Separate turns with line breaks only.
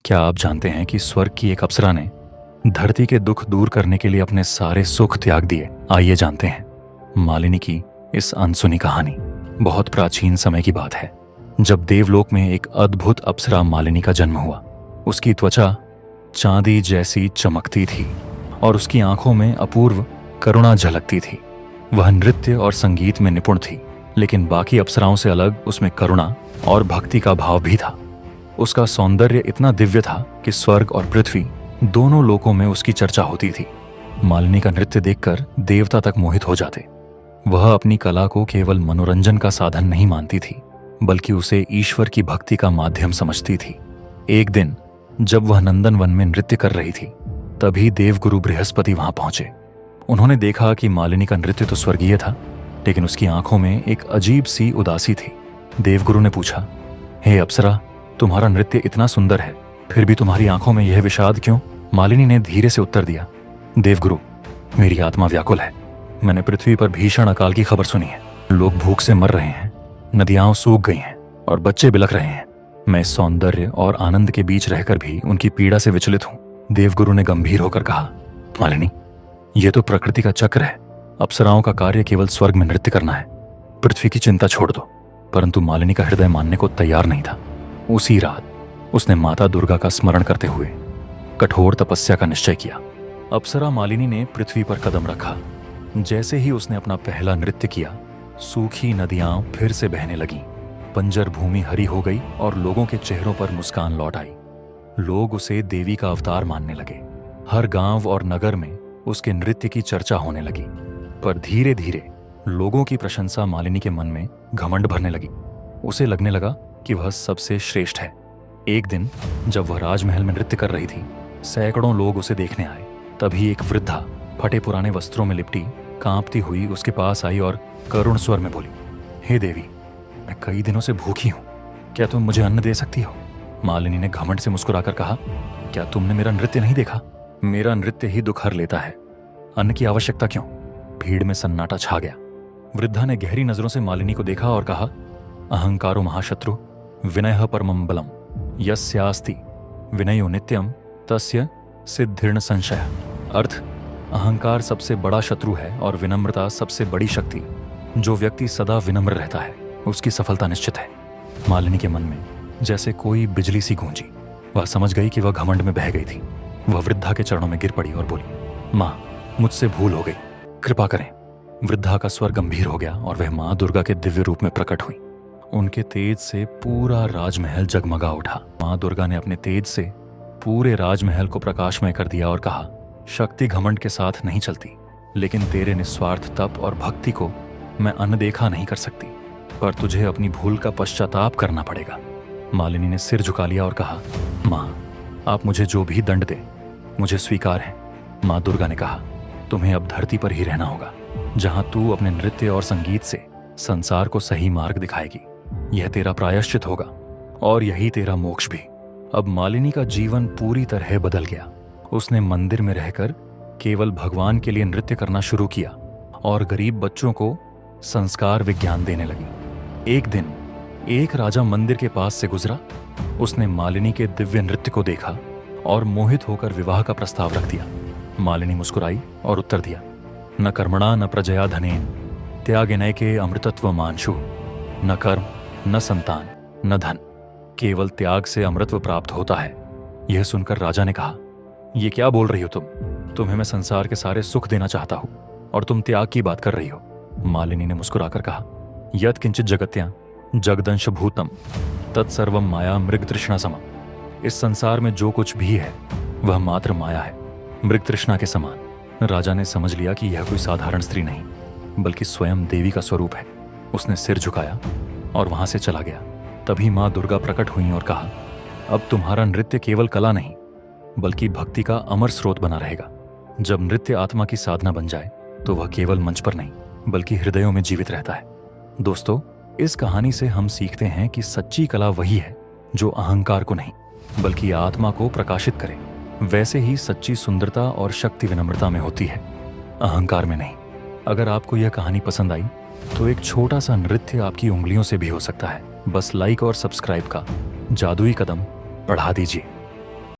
क्या आप जानते हैं कि स्वर्ग की एक अप्सरा ने धरती के दुख दूर करने के लिए अपने सारे सुख त्याग दिए? आइए जानते हैं मालिनी की इस अनसुनी कहानी। बहुत प्राचीन समय की बात है, जब देवलोक में एक अद्भुत अप्सरा मालिनी का जन्म हुआ। उसकी त्वचा चांदी जैसी चमकती थी और उसकी आंखों में अपूर्व करुणा झलकती थी। वह नृत्य और संगीत में निपुण थी, लेकिन बाकी अप्सराओं से अलग उसमें करुणा और भक्ति का भाव भी था। उसका सौंदर्य इतना दिव्य था कि स्वर्ग और पृथ्वी दोनों लोकों में उसकी चर्चा होती थी। मालिनी का नृत्य देखकर देवता तक मोहित हो जाते। वह अपनी कला को केवल मनोरंजन का साधन नहीं मानती थी, बल्कि उसे ईश्वर की भक्ति का माध्यम समझती थी। एक दिन जब वह नंदन वन में नृत्य कर रही थी, तभी देवगुरु बृहस्पति वहां पहुंचे। उन्होंने देखा कि मालिनी का नृत्य तो स्वर्गीय था, लेकिन उसकी आंखों में एक अजीब सी उदासी थी। देवगुरु ने पूछा, हे अप्सरा, तुम्हारा नृत्य इतना सुंदर है, फिर भी तुम्हारी आंखों में यह विषाद क्यों? मालिनी ने धीरे से उत्तर दिया, देवगुरु, मेरी आत्मा व्याकुल है। मैंने पृथ्वी पर भीषण अकाल की खबर सुनी है। लोग भूख से मर रहे हैं, नदियां सूख गई हैं और बच्चे बिलख रहे हैं। मैं इस सौंदर्य और आनंद के बीच रहकर भी उनकी पीड़ा से विचलित हूं। देवगुरु ने गंभीर होकर कहा, मालिनी, यह तो प्रकृति का चक्र है। अप्सराओं का कार्य केवल स्वर्ग में नृत्य करना है। पृथ्वी की चिंता छोड़ दो। परंतु मालिनी का हृदय मानने को तैयार नहीं था। उसी रात उसने माता दुर्गा का स्मरण करते हुए कठोर तपस्या का निश्चय किया। अप्सरा मालिनी ने पृथ्वी पर कदम रखा। जैसे ही उसने अपना पहला नृत्य किया, सूखी नदियां फिर से बहने लगीं। बंजर भूमि हरी हो गई और लोगों के चेहरों पर मुस्कान लौट आई। लोग उसे देवी का अवतार मानने लगे। हर गांव और नगर में उसके नृत्य की चर्चा होने लगी। पर धीरे धीरे लोगों की प्रशंसा मालिनी के मन में घमंड भरने लगी। उसे लगने लगा कि वह सबसे श्रेष्ठ है। एक दिन जब वह राजमहल में नृत्य कर रही थी, सैकड़ों लोग उसे देखने आए। तभी एक वृद्धा फटे पुराने वस्त्रों में लिपटी कांपती हुई उसके पास आई और करुण स्वर में बोली, हे देवी, मैं कई दिनों से भूखी हूं, क्या तुम मुझे अन्न दे सकती हो? मालिनी ने घमंड से मुस्कुराकर कहा, क्या तुमने मेरा नृत्य नहीं देखा? मेरा नृत्य ही दुख हर लेता है, अन्न की आवश्यकता क्यों? भीड़ में सन्नाटा छा गया। वृद्धा ने गहरी नजरों से मालिनी को देखा और कहा, अहंकारो महाशत्रु विनयः परमं बलम यस्यास्ति विनयो नित्यम तस्य सिद्धिर्न संशय। अर्थ, अहंकार सबसे बड़ा शत्रु है और विनम्रता सबसे बड़ी शक्ति। जो व्यक्ति सदा विनम्र रहता है, उसकी सफलता निश्चित है। मालिनी के मन में जैसे कोई बिजली सी गूंजी। वह समझ गई कि वह घमंड में बह गई थी। वह वृद्धा के चरणों में गिर पड़ी और बोली, माँ, मुझसे भूल हो गई, कृपा करें। वृद्धा का स्वर गंभीर हो गया और वह माँ दुर्गा के दिव्य रूप में प्रकट हुई। उनके तेज से पूरा राजमहल जगमगा उठा। माँ दुर्गा ने अपने तेज से पूरे राजमहल को प्रकाशमय कर दिया और कहा, शक्ति घमंड के साथ नहीं चलती, लेकिन तेरे निस्वार्थ तप और भक्ति को मैं अनदेखा नहीं कर सकती, पर तुझे अपनी भूल का पश्चाताप करना पड़ेगा। मालिनी ने सिर झुका लिया और कहा, माँ, आप मुझे जो भी दंड दें, मुझे स्वीकार है। माँ दुर्गा ने कहा, तुम्हें अब धरती पर ही रहना होगा, जहां तू अपने नृत्य और संगीत से संसार को सही मार्ग दिखाएगी। यह तेरा प्रायश्चित होगा और यही तेरा मोक्ष भी। अब मालिनी का जीवन पूरी तरह बदल गया। उसने मंदिर में रहकर केवल भगवान के लिए नृत्य करना शुरू किया और गरीब बच्चों को संस्कार विज्ञान देने लगी। एक दिन एक राजा मंदिर के पास से गुजरा। उसने मालिनी के दिव्य नृत्य को देखा और मोहित होकर विवाह का प्रस्ताव रख दिया। मालिनी मुस्कुराई और उत्तर दिया, न कर्मणा न प्रजया धनेन त्यागेनैके अमृतत्व मांशु, न कर्म न संतान न धन, केवल त्याग से अमृतत्व प्राप्त होता है। यह सुनकर राजा ने कहा, ये क्या बोल रही हो तुम? तुम्हें मैं संसार के सारे सुख देना चाहता हूं और तुम त्याग की बात कर रही हो। मालिनी ने मुस्कुराकर कहा, यत् किंचित जगत्या जगदंश भूतम तत्सर्वम माया मृग तृष्णा समम। इस संसार में जो कुछ भी है वह मात्र माया है, मृग तृष्णा के समान। राजा ने समझ लिया कि यह कोई साधारण स्त्री नहीं, बल्कि स्वयं देवी का स्वरूप है। उसने सिर झुकाया और वहां से चला गया। तभी माँ दुर्गा प्रकट हुई और कहा, अब तुम्हारा नृत्य केवल कला नहीं, बल्कि भक्ति का अमर स्रोत बना रहेगा। जब नृत्य आत्मा की साधना बन जाए, तो वह केवल मंच पर नहीं, बल्कि हृदयों में जीवित रहता है। दोस्तों, इस कहानी से हम सीखते हैं कि सच्ची कला वही है जो अहंकार को नहीं, बल्कि आत्मा को प्रकाशित करे। वैसे ही सच्ची सुंदरता और शक्ति विनम्रता में होती है, अहंकार में नहीं। अगर आपको यह कहानी पसंद आई, तो एक छोटा सा नृत्य आपकी उंगलियों से भी हो सकता है। बस लाइक और सब्सक्राइब का जादुई कदम बढ़ा दीजिए।